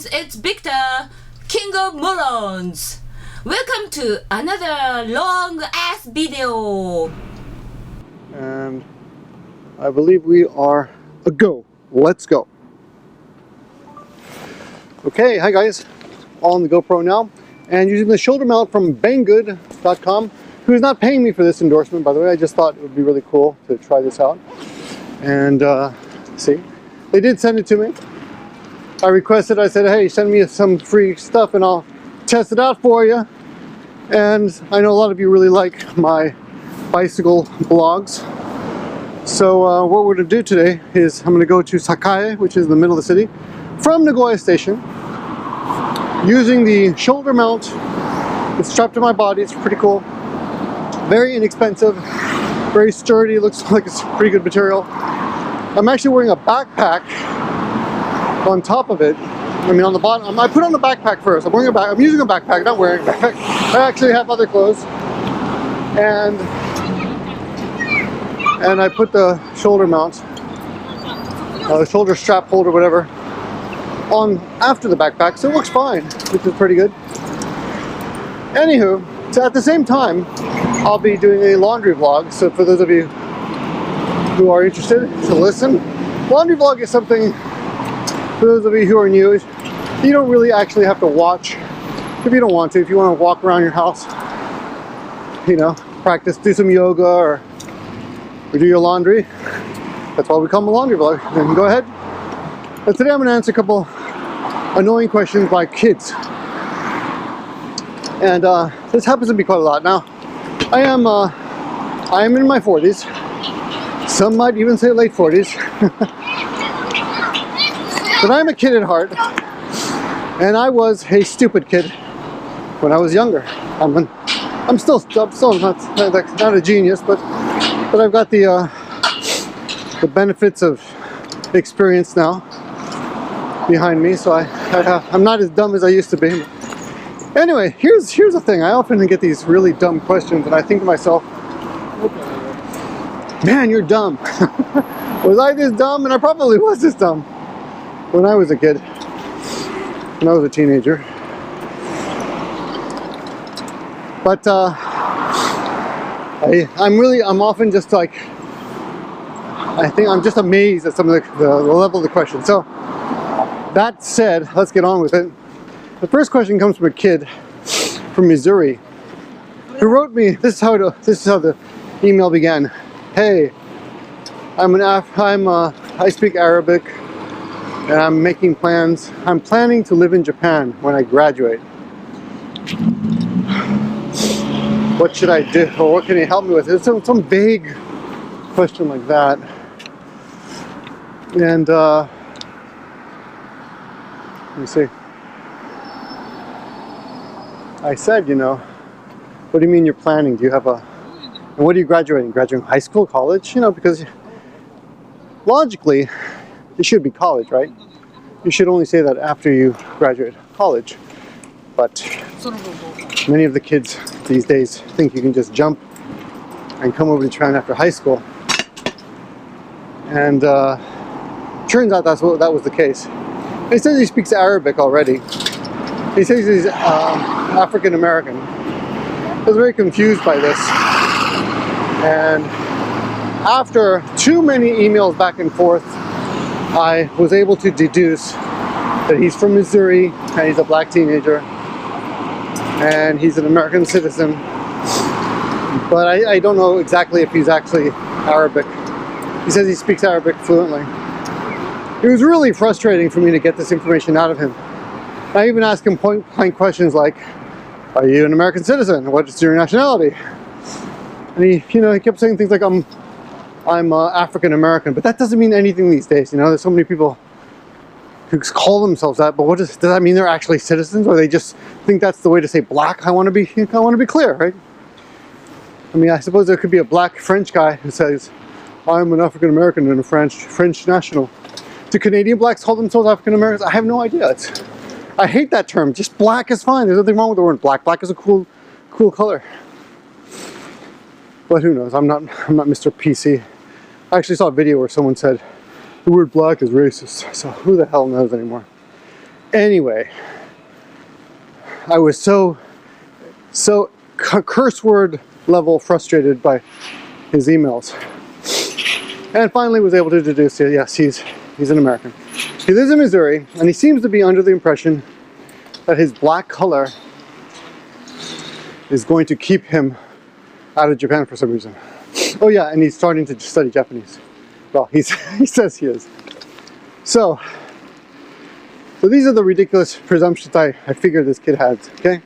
guys, it's Victor, King of Morons. Welcome to another long ass video. And I believe we are a go. Let's go. Okay, hi guys. On the GoPro now, and using the shoulder mount from Banggood.com, who is not paying me for this endorsement, by the way. I just thought it would be really cool to try this out. And see, they did send it to me. I requested, I said, hey, send me some free stuff and I'll test it out for you. And I know a lot of you really like my bicycle blogs. So what we're going to do today is I'm going to go to Sakae, which is in the middle of the city, from Nagoya Station, using the shoulder mount. It's strapped to my body. It's pretty cool. Very inexpensive, very sturdy. Looks like it's pretty good material. I'm actually wearing a backpack on top of it. I mean, on the bottom. I put on the backpack first. I'm using a backpack, not wearing a backpack. I actually have other clothes, and I put the shoulder mount, the shoulder strap holder, whatever, on after the backpack, so it looks fine, which is pretty good. Anywho, so at the same time, I'll be doing a laundry vlog. So for those of you who are interested to listen, laundry vlog is something, for those of you who are new, you don't really actually have to watch if you don't want to. If you want to walk around your house, you know, practice, do some yoga or do your laundry. That's why we call them a laundry vlog. Then go ahead. But today I'm going to answer a couple annoying questions by kids. And this happens to be quite a lot. Now, I am in my 40s. Some might even say late 40s. But I'm a kid at heart, and I was a stupid kid when I was younger. I'm still not a genius, but I've got the benefits of experience now behind me, so I'm not as dumb as I used to be. Anyway, here's the thing. I often get these really dumb questions, and I think to myself, man, you're dumb. Was I this dumb? And I probably was this dumb when I was a kid, when I was a teenager. But I'm often just like, I think I'm just amazed at some of the level of the question. So that said, let's get on with it. The first question comes from a kid from Missouri who wrote me. This is how the email began. Hey, I speak Arabic, and I'm making plans. I'm planning to live in Japan when I graduate. What should I do, or what can you help me with? It's some vague question like that. And let me see. I said, you know, what do you mean you're planning? Do you have and what are you graduating? Graduating high school, college? You know, because logically, it should be college, right? You should only say that after you graduate college. But many of the kids these days think you can just jump and come over to Japan after high school. And turns out that was the case. He says he speaks Arabic already. He says he's African American. I was very confused by this. And after too many emails back and forth, I was able to deduce that he's from Missouri and he's a black teenager and he's an American citizen. But I don't know exactly if he's actually Arabic. He says he speaks Arabic fluently. It was really frustrating for me to get this information out of him. I even asked him point-blank questions like, are you an American citizen? What is your nationality? And he kept saying things like, I'm African American, but that doesn't mean anything these days. You know, there's so many people who call themselves that, but does that mean they're actually citizens, or they just think that's the way to say black? I want to be clear, right? I mean, I suppose there could be a black French guy who says, I'm an African American and a French national. Do Canadian blacks call themselves African Americans? I have no idea. I hate that term. Just black is fine. There's nothing wrong with the word black. Black is a cool color. But who knows? I'm not Mr. PC. I actually saw a video where someone said the word black is racist. So who the hell knows anymore? Anyway, I was so curse word level frustrated by his emails, and finally was able to deduce, yes, he's an American. He lives in Missouri, and he seems to be under the impression that his black color is going to keep him out of Japan for some reason. Oh yeah, and he's starting to study Japanese. Well, he says he is. So these are the ridiculous presumptions I figure this kid has, okay?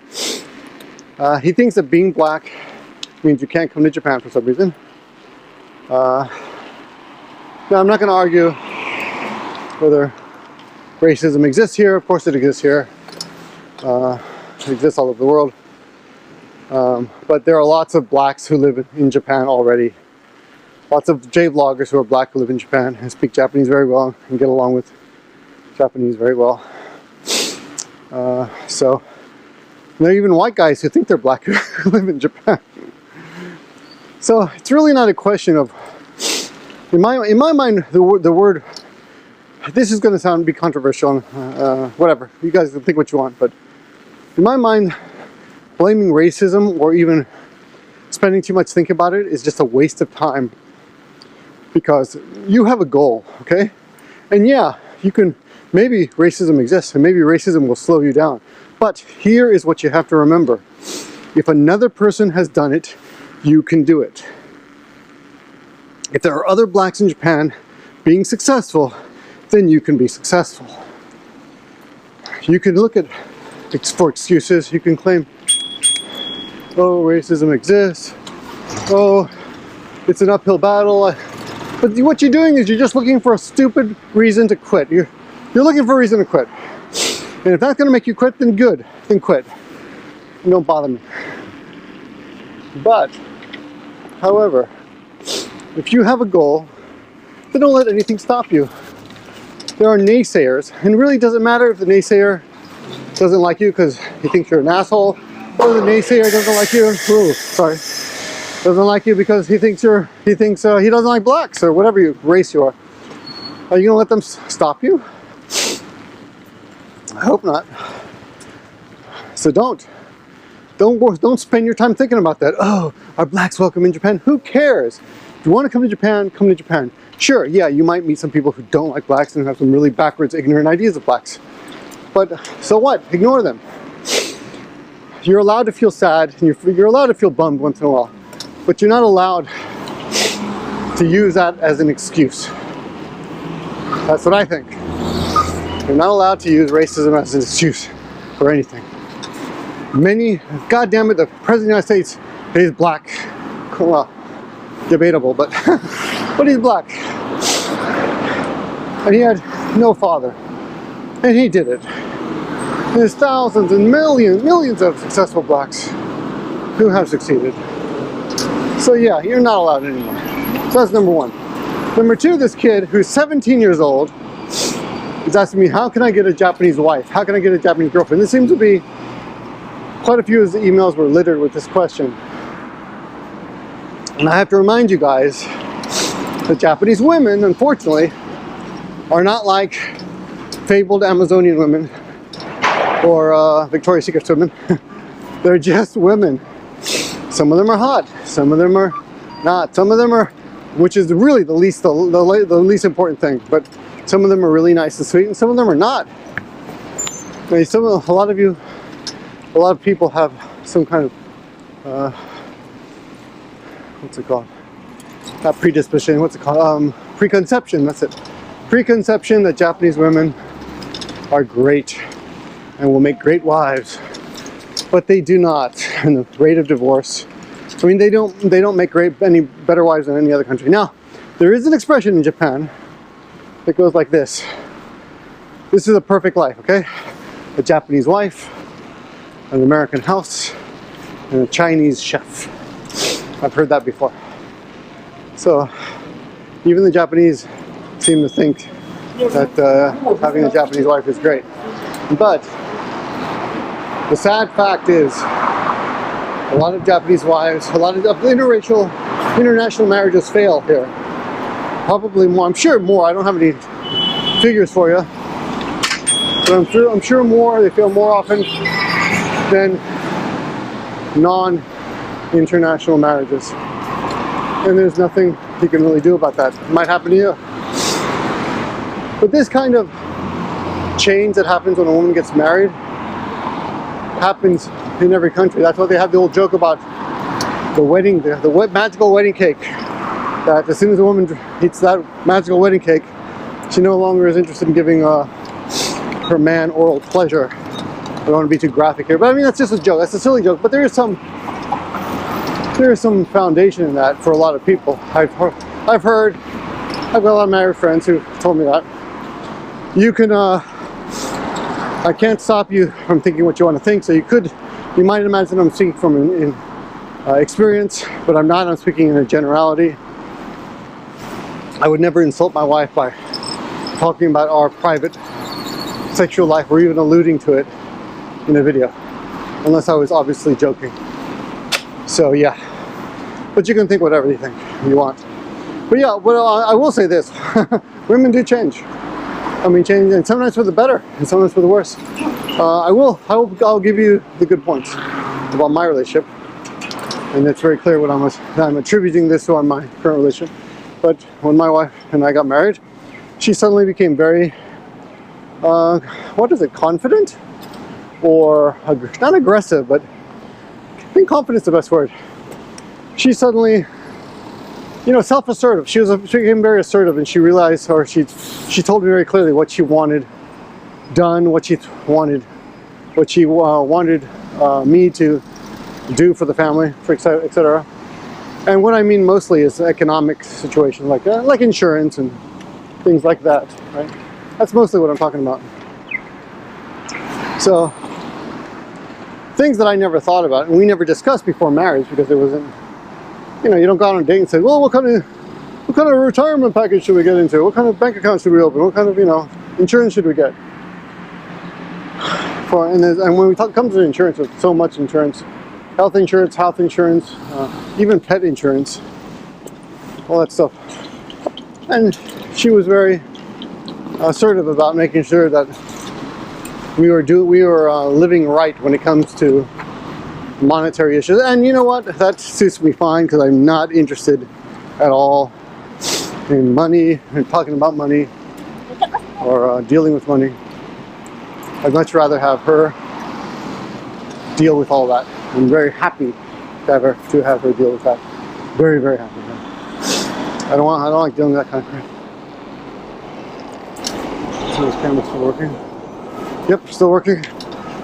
He thinks that being black means you can't come to Japan for some reason. Now, I'm not going to argue whether racism exists here. Of course it exists here. It exists all over the world. But there are lots of blacks who live in Japan already. Lots of J-vloggers who are black who live in Japan and speak Japanese very well and get along with Japanese very well. So there are even white guys who think they're black who live in Japan. So it's really not a question of, in my mind, the word, this is going to be controversial, whatever, you guys can think what you want, but in my mind, blaming racism or even spending too much thinking about it is just a waste of time, because you have a goal, okay? And yeah, you can, maybe racism exists and maybe racism will slow you down, but here is what you have to remember. If another person has done it, you can do it. If there are other blacks in Japan being successful, then you can be successful. You can look at for excuses. You can claim, oh, racism exists, oh, it's an uphill battle. But what you're doing is you're just looking for a stupid reason to quit. You're looking for a reason to quit. And if that's going to make you quit, then good, then quit. And don't bother me. But, however, if you have a goal, then don't let anything stop you. There are naysayers, and it really doesn't matter if the naysayer doesn't like you because he thinks you're an asshole, or the naysayer doesn't like you, doesn't like you because he thinks he doesn't like blacks or whatever race you are. Are you gonna let them stop you? I hope not. So don't spend your time thinking about that. Oh, are blacks welcome in Japan? Who cares? If you want to come to Japan, come to Japan. Sure, yeah, you might meet some people who don't like blacks and have some really backwards, ignorant ideas of blacks. But so what? Ignore them. You're allowed to feel sad, and you're allowed to feel bummed once in a while. But you're not allowed to use that as an excuse. That's what I think. You're not allowed to use racism as an excuse for anything. God damn it, the President of the United States is black. Well, debatable, but but he's black. And he had no father. And he did it. And there's thousands and millions of successful blacks who have succeeded. So yeah, you're not allowed anymore. So that's number one. Number two, this kid who's 17 years old is asking me, how can I get a Japanese wife? How can I get a Japanese girlfriend? This seems to be, quite a few of the emails were littered with this question. And I have to remind you guys that Japanese women, unfortunately, are not like fabled Amazonian women or Victoria's Secret women. They're just women. Some of them are hot, some of them are not. Some of them are, which is really the least important thing, but some of them are really nice and sweet, and some of them are not. I mean, a lot of people have some kind of what's it called? Not predisposition. What's it called? Preconception. That's it. Preconception that Japanese women are great and will make great wives, but they do not. And the rate of divorce, I mean, they don't make any better wives than any other country. Now, there is an expression in Japan that goes like this. This is a perfect life, okay? A Japanese wife, an American house, and a Chinese chef. I've heard that before. So, even the Japanese seem to think that having a Japanese wife is great. But the sad fact is, a lot of Japanese wives, a lot of international marriages fail here. Probably more, I'm sure more, I don't have any figures for you. But I'm sure they fail more often than non-international marriages. And there's nothing you can really do about that. It might happen to you. But this kind of change that happens when a woman gets married happens in every country. That's why they have the old joke about the wedding, the magical wedding cake. That as soon as a woman eats that magical wedding cake, she no longer is interested in giving her man oral pleasure. I don't want to be too graphic here, but I mean that's just a joke. That's a silly joke, but there is some foundation in that for a lot of people. I've got a lot of married friends who told me that. You can, I can't stop you from thinking what you want to think, so you might imagine I'm speaking from experience, but I'm not. I'm speaking in a generality. I would never insult my wife by talking about our private sexual life or even alluding to it in a video, unless I was obviously joking. So yeah, but you can think whatever you think you want. But yeah, I will say this: women do change. I mean, change, and sometimes for the better, and sometimes for the worse. I'll give you the good points about my relationship, and it's very clear what I'm attributing this to on my current relationship. But when my wife and I got married, she suddenly became very, confident? Or, not aggressive, but I think confidence is the best word. She suddenly, self-assertive. She became very assertive, and she realized, or she told me very clearly what she wanted done, what she wanted me to do for the family, etc. And what I mean mostly is economic situations like insurance and things like that, right? That's mostly what I'm talking about. So things that I never thought about and we never discussed before marriage because there wasn't, you don't go on a date and say, well, what kind of retirement package should we get into? What kind of bank account should we open? What kind of, insurance should we get? And when we come to insurance, there's so much insurance. Health insurance, even pet insurance, all that stuff. And she was very assertive about making sure that we were living right when it comes to monetary issues. And you know what? That suits me fine because I'm not interested at all in money and talking about money or dealing with money. I'd much rather have her deal with all that. I'm very happy to have her deal with that. Very, very happy. I don't like dealing with that kind of crap. So this camera's still working. Yep, still working.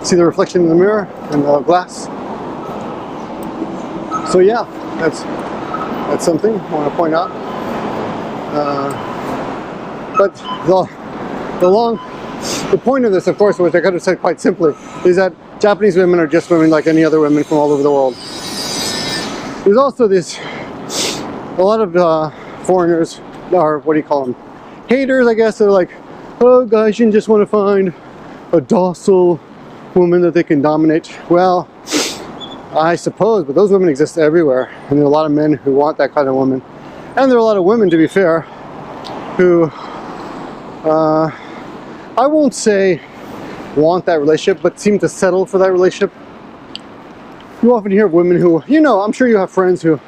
See the reflection in the mirror and the glass. So yeah, that's something I want to point out. But the point of this, of course, which I could have said quite simply, is that Japanese women are just women like any other women from all over the world. There's also a lot of foreigners, or what do you call them? Haters, I guess. They're like, oh, guys, you just want to find a docile woman that they can dominate. Well, I suppose, but those women exist everywhere. And there are a lot of men who want that kind of woman. And there are a lot of women, to be fair, who, I won't say want that relationship, but seem to settle for that relationship. You often hear of women who, I'm sure you have friends who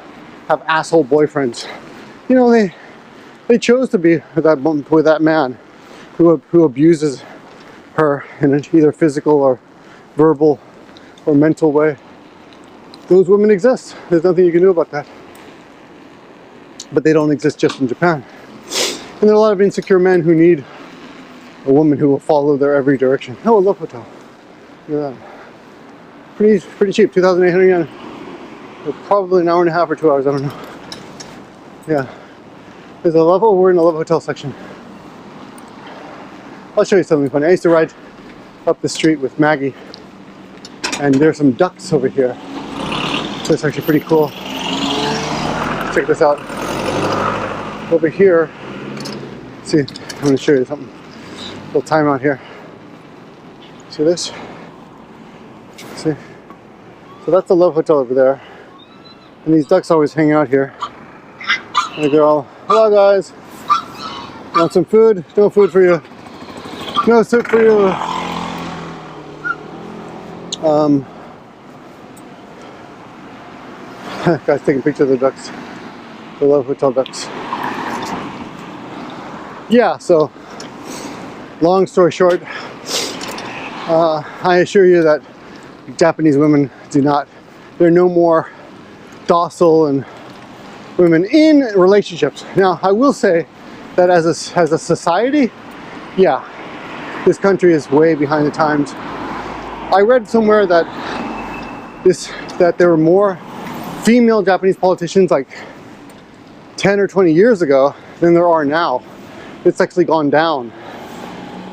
have asshole boyfriends. They chose to be with that man who abuses her in an either physical or verbal or mental way. Those women exist. There's nothing you can do about that. But they don't exist just in Japan. And there are a lot of insecure men who need a woman who will follow their every direction. Oh, a love hotel. Look at that. Pretty cheap, 2,800 yen. Probably an hour and a half or 2 hours, I don't know. Yeah. There's a level, we're in the love hotel section. I'll show you something funny. I used to ride up the street with Maggie, and there's some ducks over here. So it's actually pretty cool. Check this out. Over here, see, I'm going to show you something. A little time out here. See this? See? So that's the love hotel over there. And these ducks always hang out here. And they're all, hello guys. Want some food? No food for you. No soup for you. Guys taking pictures of the ducks. I love hotel ducks. Yeah, so long story short, I assure you that Japanese women they're no more docile and women in relationships. Now, I will say that as a society, yeah, this country is way behind the times. I read somewhere that there were more female Japanese politicians like 10 or 20 years ago than there are now. It's actually gone down.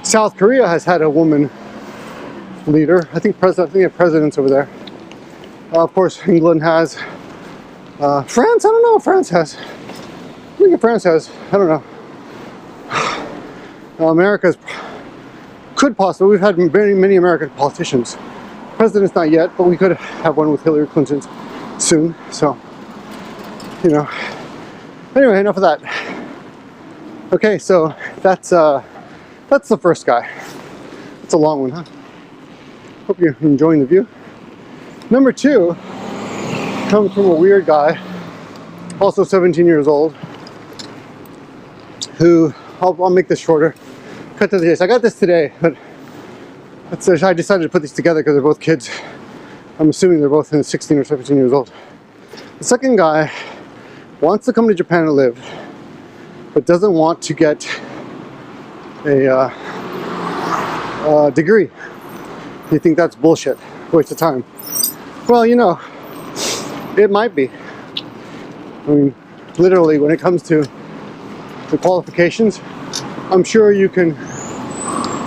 South Korea has had a woman leader. I think they have presidents over there. Of course, England has. France, I don't know if France has. I think if France has. I don't know. America's could possibly. We've had many American politicians. Presidents not yet, but we could have one with Hillary Clinton soon. So, you know. Anyway, enough of that. Okay, so that's the first guy. It's a long one, huh? Hope you're enjoying the view. Number 2 comes from a weird guy, also 17 years old, who, I'll make this shorter, cut to the chase. I got this today, but I decided to put these together because they're both kids. I'm assuming they're both 16 or 17 years old. The second guy wants to come to Japan to live, but doesn't want to get a degree. You think that's bullshit, waste of time. Well, you know, it might be. I mean, literally, when it comes to the qualifications, I'm sure you can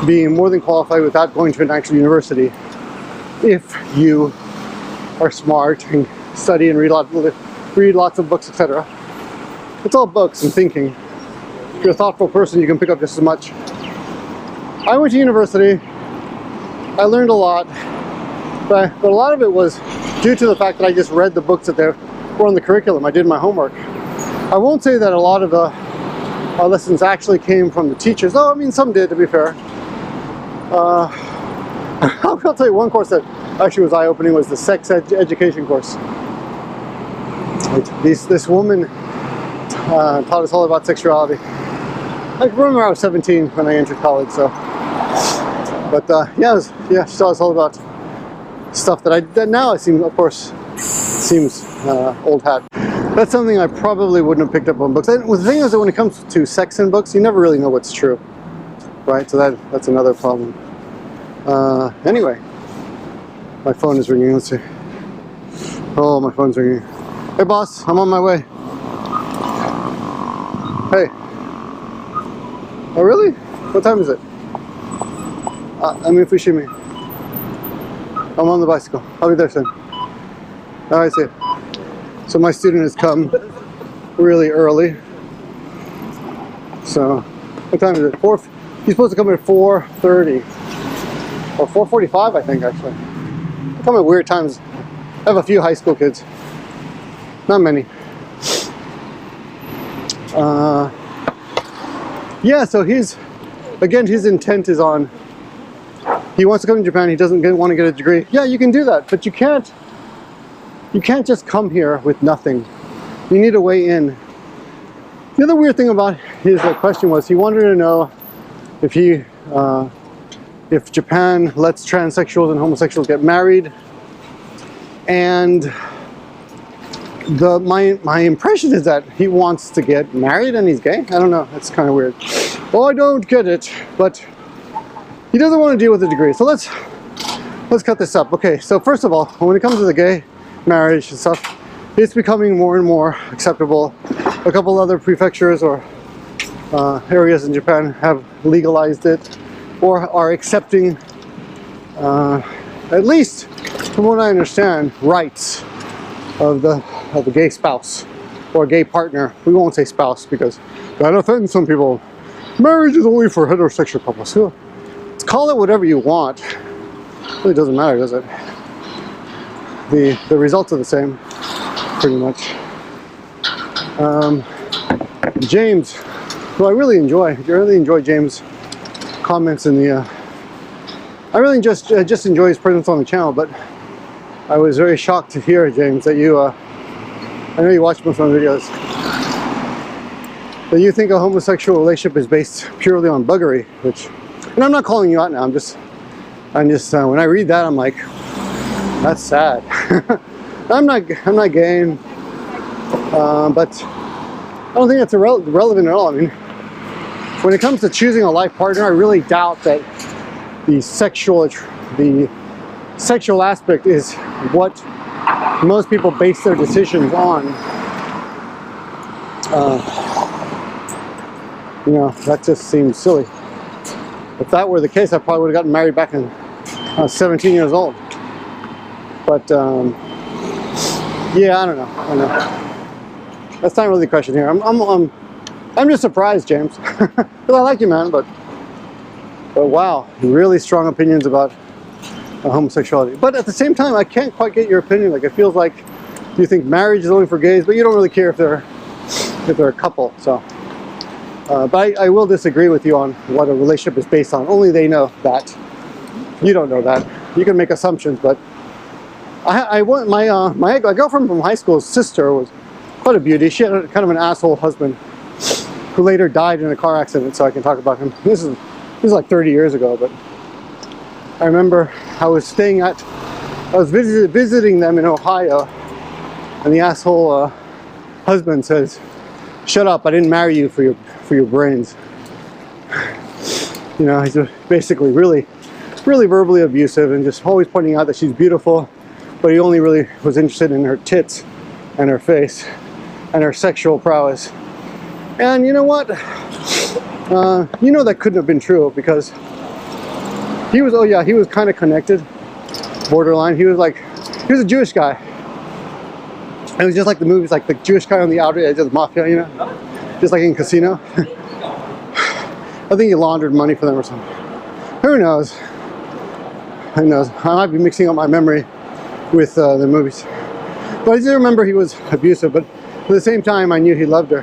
be more than qualified without going to an actual university if you are smart and study and read lots of books, etc. It's all books and thinking. If you're a thoughtful person, you can pick up just as much. I went to university. I learned a lot, but a lot of it was due to the fact that I just read the books that were on the curriculum. I did my homework. I won't say that a lot of our lessons actually came from the teachers. Oh, I mean, some did, to be fair. I'll tell you one course that actually was eye-opening was the sex education course. This woman taught us all about sexuality. I remember I was 17 when I entered college, so. But yeah, she taught us all about stuff that now seems old hat. That's something I probably wouldn't have picked up on books. And the thing is that when it comes to sex in books, you never really know what's true, right? So that's another problem. Anyway, my phone is ringing. Let's see. Oh, my phone's ringing. Hey, boss, I'm on my way. Hey. Oh, really? What time is it? I'm in Fushimi. I'm on the bicycle. I'll be there soon. Alright, see you. So my student has come really early. So, what time is it? He's supposed to come at 4:30. Or 4:45, I think, actually. They come at weird times. I have a few high school kids. Not many. Yeah, so his intent is on, he wants to come to Japan, he doesn't want to get a degree. Yeah, you can do that, but you can't just come here with nothing. You need a way in. The other weird thing about his question was he wanted to know if Japan lets transsexuals and homosexuals get married. And my impression is that he wants to get married and he's gay. I don't know, that's kind of weird. Well, I don't get it, but he doesn't want to deal with the degree. So let's cut this up. Okay, so first of all, when it comes to the gay marriage and stuff, it's becoming more and more acceptable. A couple other prefectures or areas in Japan have legalized it or are accepting, at least from what I understand, rights of the gay spouse or gay partner. We won't say spouse because that offends some people. Marriage is only for heterosexual couples. So, call it whatever you want. It really doesn't matter, does it? The results are the same, pretty much. James, who I really enjoy James' comments in the. I really just enjoy his presence on the channel, but I was very shocked to hear, James, that you, I know you watch most of my videos, that you think a homosexual relationship is based purely on buggery, which, and I'm not calling you out now, I'm just, when I read that, I'm like, that's sad. I'm not gay, but I don't think that's relevant at all. I mean, when it comes to choosing a life partner, I really doubt that the sexual aspect is what most people base their decisions on. You know, that just seems silly. If that were the case, I probably would have gotten married back when I was 17 years old. But yeah, I don't know. That's not really the question here. I'm just surprised, James, because I like you, man. But wow, really strong opinions about homosexuality. But at the same time, I can't quite get your opinion. Like, it feels like you think marriage is only for gays, but you don't really care if they're a couple. So, but I will disagree with you on what a relationship is based on. Only they know that. You don't know that. You can make assumptions, but my girlfriend from high school's sister was quite a beauty. She had kind of an asshole husband who later died in a car accident, so I can talk about him. This is like 30 years ago, but I remember I was visiting them in Ohio, and the asshole husband says, "Shut up, I didn't marry you for your brains." You know, he's basically really verbally abusive and just always pointing out that she's beautiful, but he only really was interested in her tits and her face and her sexual prowess. And you know what? You know that couldn't have been true, because he was kind of connected, borderline. He was a Jewish guy. It was just like the movies, like the Jewish guy on the outer edge of the mafia, you know? Just like in Casino. I think he laundered money for them or something. Who knows? Who knows? I might be mixing up my memory with the movies. But I do remember he was abusive, but at the same time, I knew he loved her.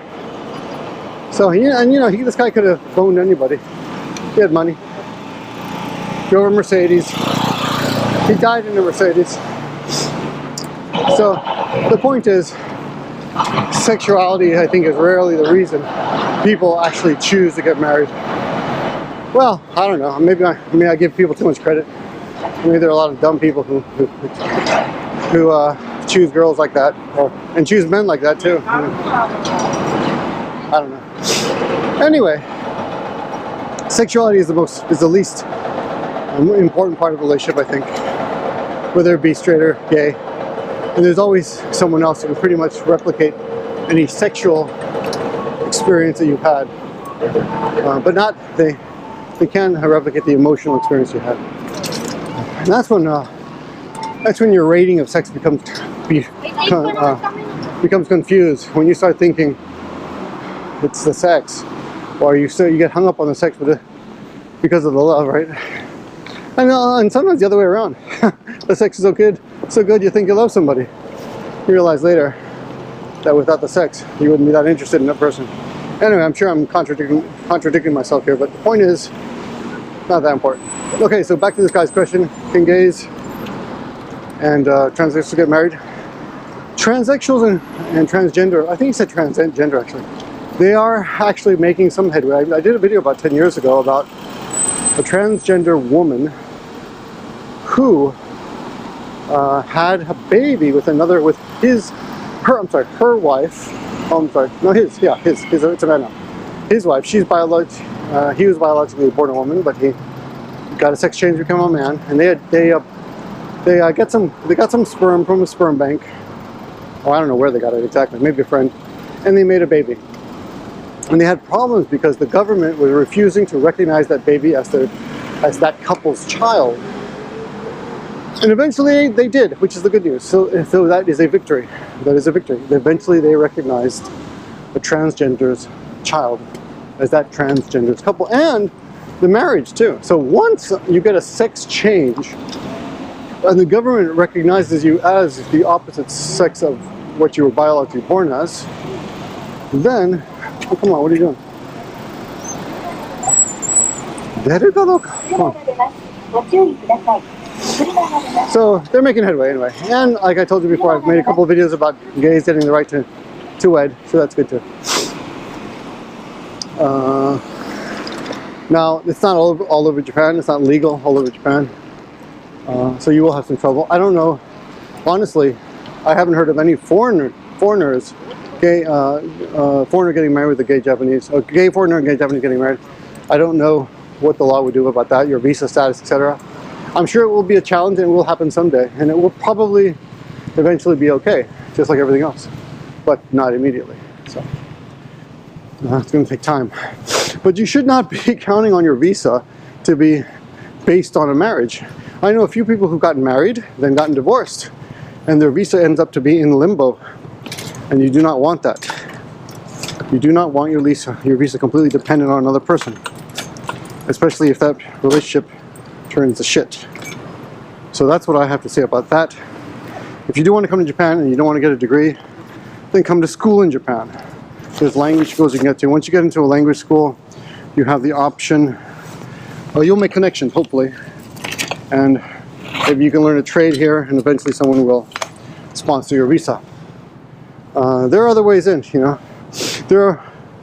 So, this guy could have boned anybody. He had money. Drove a Mercedes. He died in a Mercedes. So, the point is, sexuality, I think, is rarely the reason people actually choose to get married. Well, I don't know. Maybe I give people too much credit. Maybe there are a lot of dumb people who choose girls like that, and choose men like that too. I don't know. Anyway, sexuality is the least important part of a relationship, I think, whether it be straight or gay. And there's always someone else who can pretty much replicate any sexual experience that you've had, but not they can replicate the emotional experience you had. And that's when your rating of sex becomes confused, when you start thinking it's the sex, or you get hung up on the sex because of the love, right? And sometimes the other way around. The sex is so good you think you love somebody. You realize later that without the sex, you wouldn't be that interested in that person. Anyway, I'm sure I'm contradicting myself here, but the point is, not that important. Okay, so back to this guy's question. Can gays and transsexuals get married? Transsexuals and transgender, I think he said transgender actually, they are actually making some headway. I did a video about 10 years ago about a transgender woman who had a baby with her wife. Oh, I'm sorry, no, his, it's a man now. His wife, he was biologically born a woman, but he got a sex change to become a man, and they got some sperm from a sperm bank. Oh, I don't know where they got it exactly, maybe a friend, and they made a baby. And they had problems because the government was refusing to recognize that baby as that couple's child. And eventually they did, which is the good news. So that is a victory. That is a victory. Eventually they recognized the transgender's child as that transgender's couple, and the marriage too. So once you get a sex change and the government recognizes you as the opposite sex of what you were biologically born as, then, oh, come on, what are you doing? Come on. So they're making headway anyway. And like I told you before, I've made a couple of videos about gays getting the right to wed, so that's good too. Now, it's not all over Japan. It's not legal all over Japan. So you will have some trouble. I don't know. Honestly, I haven't heard of any foreigners, foreigner getting married with a gay Japanese, a gay foreigner and gay Japanese getting married. I don't know what the law would do about that, your visa status, etc. I'm sure it will be a challenge and it will happen someday, and it will probably eventually be okay, just like everything else, but not immediately. So it's going to take time. But you should not be counting on your visa to be based on a marriage. I know a few people who've gotten married, then gotten divorced, and their visa ends up to be in limbo, and you do not want that. You do not want your visa completely dependent on another person, especially if that relationship turns to shit. So that's what I have to say about that. If you do want to come to Japan and you don't want to get a degree, then come to school in Japan. There's language schools you can get to. Once you get into a language school, you have the option, you'll make connections, hopefully. And maybe you can learn a trade here, and eventually someone will sponsor your visa. There are other ways in, you know. There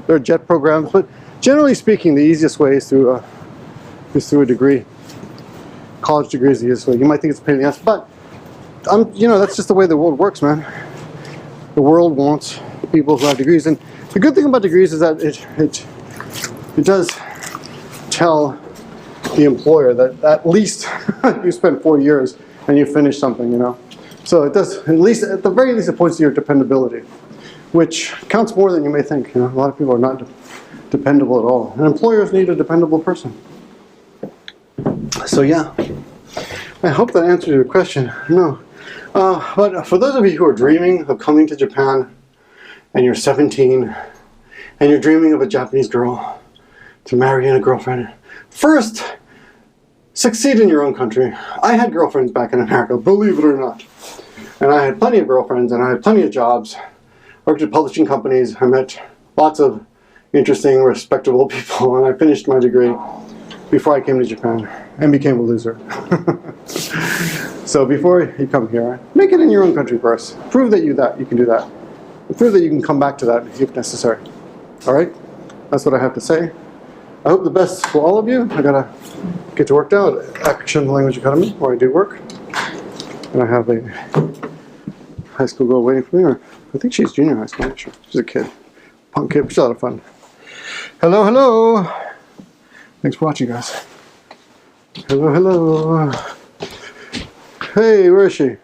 are jet programs, but generally speaking, the easiest way is through a degree. College degree is the easiest way. You might think it's a pain in the ass, but you know, that's just the way the world works, man. The world wants people who have degrees, and the good thing about degrees is that it does tell the employer that at least you spent 4 years and you finished something, you know. So it does, at the very least, it points to your dependability, which counts more than you may think. You know, a lot of people are not dependable at all, and employers need a dependable person. So yeah, I hope that answers your question. No, but for those of you who are dreaming of coming to Japan, and you're 17, and you're dreaming of a Japanese girl to marry and a girlfriend, first, succeed in your own country. I had girlfriends back in America, believe it or not. And I had plenty of girlfriends, and I had plenty of jobs. Worked at publishing companies. I met lots of interesting, respectable people, and I finished my degree before I came to Japan and became a loser. So before you come here, make it in your own country first. Prove that you can do that. Prove that you can come back to that if necessary. All right? That's what I have to say. I hope the best for all of you. I gotta get to work now at Action Language Academy, where I do work. And I have a high school girl waiting for me, or I think she's junior high school, I'm not sure. She's a kid. Punk kid, she's a lot of fun. Hello, hello. Thanks for watching, guys. Hello, hello. Hey, where is she?